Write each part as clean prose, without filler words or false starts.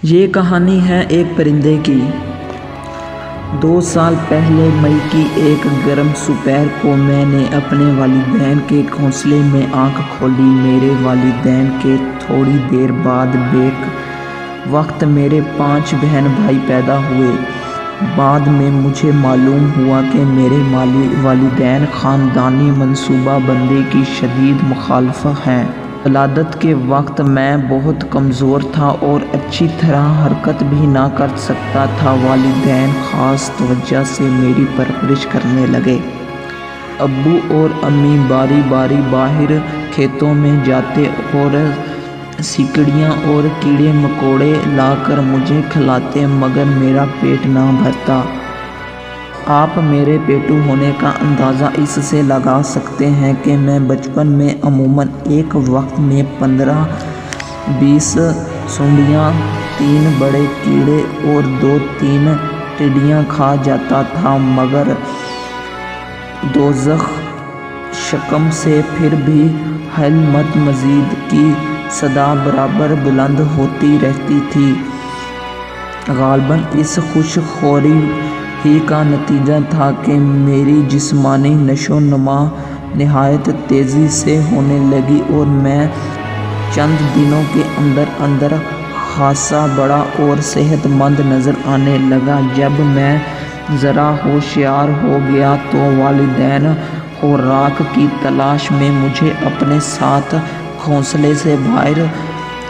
یہ کہانی ہے ایک پرندے کی۔ 2 سال پہلے مئی کی ایک گرم دوپہر کو میں نے اپنے والدین کے گھونسلے میں آنکھ کھولی۔ میرے والدین کے تھوڑی دیر بعد بیک وقت میرے 5 بہن بھائی پیدا ہوئے۔ بعد میں مجھے معلوم ہوا کہ میرے والدین خاندانی منصوبہ بندی کی شدید مخالف ہیں۔ ولادت کے وقت میں بہت کمزور تھا اور اچھی طرح حرکت بھی نہ کر سکتا تھا۔ والدین خاص توجہ سے میری پرورش کرنے لگے۔ ابو اور امی باری باری باہر کھیتوں میں جاتے اور سیکڑیاں اور کیڑے مکوڑے لا کر مجھے کھلاتے، مگر میرا پیٹ نہ بھرتا۔ آپ میرے پیٹو ہونے کا اندازہ اس سے لگا سکتے ہیں کہ میں بچپن میں عموماً ایک وقت میں 15-20 سونڈیاں، 3 بڑے کیڑے اور 2-3 ٹڈیاں کھا جاتا تھا، مگر دوزخ شکم سے پھر بھی "حل مت مزید" کی صدا برابر بلند ہوتی رہتی تھی۔ غالباً اس خوش خوری ہی کا نتیجہ تھا کہ میری جسمانی نشو و نما نہایت تیزی سے ہونے لگی اور میں چند دنوں کے اندر اندر خاصا بڑا اور صحت مند نظر آنے لگا۔ جب میں ذرا ہوشیار ہو گیا تو والدین خوراک کی تلاش میں مجھے اپنے ساتھ گھونسلے سے باہر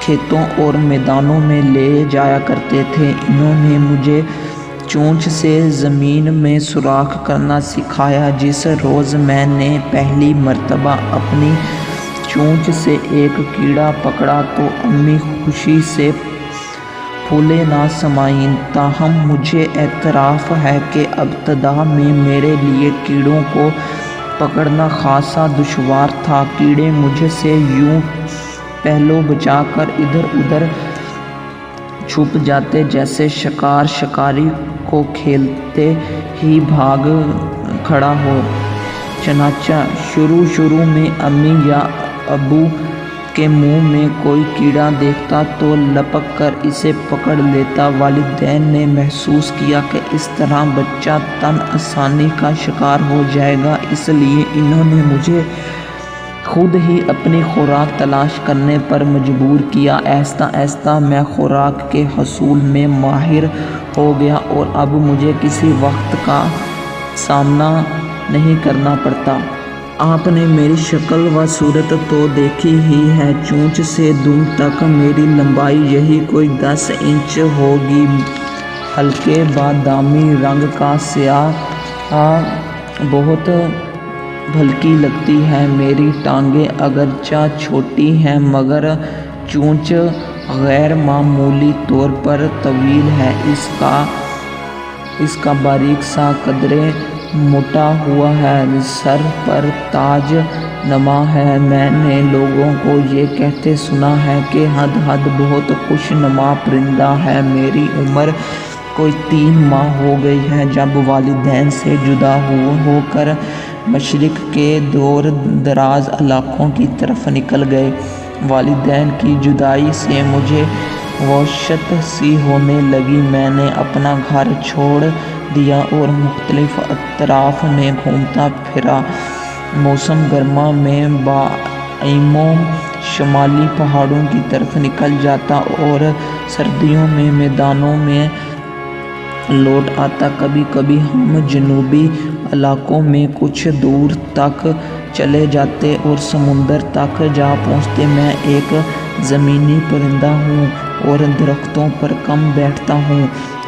کھیتوں اور میدانوں میں لے جایا کرتے تھے۔ انہوں نے مجھے چونچ سے زمین میں سوراخ کرنا سکھایا۔ جس روز میں نے پہلی مرتبہ اپنی چونچ سے ایک کیڑا پکڑا تو امی خوشی سے پھولے نہ سمائیں۔ تاہم مجھے اعتراف ہے کہ ابتدا میں میرے لیے کیڑوں کو پکڑنا خاصا دشوار تھا۔ کیڑے مجھ سے یوں پہلو بچا کر ادھر ادھر چھپ جاتے جیسے شکار شکاری کو کھیلتے ہی بھاگ کھڑا ہو۔ چنانچہ شروع میں امی یا ابو کے منہ میں کوئی کیڑا دیکھتا تو لپک کر اسے پکڑ لیتا۔ والدین نے محسوس کیا کہ اس طرح بچہ تن آسانی کا شکار ہو جائے گا، اس لیے انہوں نے مجھے خود ہی اپنی خوراک تلاش کرنے پر مجبور کیا۔ آہستہ آہستہ میں خوراک کے حصول میں ماہر ہو گیا اور اب مجھے کسی وقت کا سامنا نہیں کرنا پڑتا۔ آپ نے میری شکل و صورت تو دیکھی ہی ہے۔ چونچ سے دم تک میری لمبائی یہی کوئی 10 انچ ہوگی۔ ہلکے بادامی رنگ کا سیاہ بہت بھلکی لگتی ہے۔ میری ٹانگیں اگرچہ چھوٹی ہیں مگر چونچ غیر معمولی طور پر طویل ہے۔ اس کا باریک سا قدرے موٹا ہوا ہے، سر پر تاج نما ہے۔ میں نے لوگوں کو یہ کہتے سنا ہے کہ ہدہد بہت خوش نما پرندہ ہے۔ میری عمر کوئی 3 ماہ ہو گئی ہے جب والدین سے جدا ہو کر مشرق کے دور دراز علاقوں کی طرف نکل گئے۔ والدین کی جدائی سے مجھے وحشت سی ہونے لگی۔ میں نے اپنا گھر چھوڑ دیا اور مختلف اطراف میں گھومتا پھرا۔ موسم گرما میں بائیوں شمالی پہاڑوں کی طرف نکل جاتا اور سردیوں میں میدانوں میں لوٹ آتا۔ کبھی کبھی ہم جنوبی علاقوں میں کچھ دور تک چلے جاتے اور سمندر تک جا پہنچتے۔ میں ایک زمینی پرندہ ہوں اور درختوں پر کم بیٹھتا ہوں۔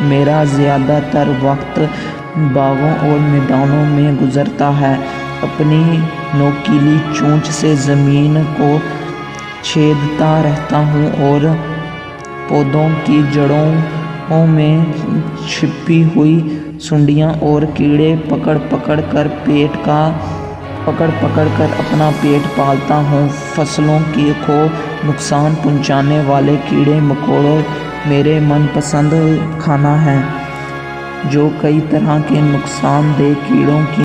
میرا زیادہ تر وقت باغوں اور میدانوں میں گزرتا ہے۔ اپنی نوکیلی چونچ سے زمین کو چھیدتا رہتا ہوں اور پودوں کی جڑوں میں چھپی ہوئی سونڈیاں اور کیڑے پکڑ پکڑ کر اپنا پیٹ پالتا ہوں۔ فصلوں کو نقصان پہنچانے والے کیڑے مکوڑے میرے من پسند کھانا ہیں، جو کئی طرح کے نقصان دہ کیڑوں کی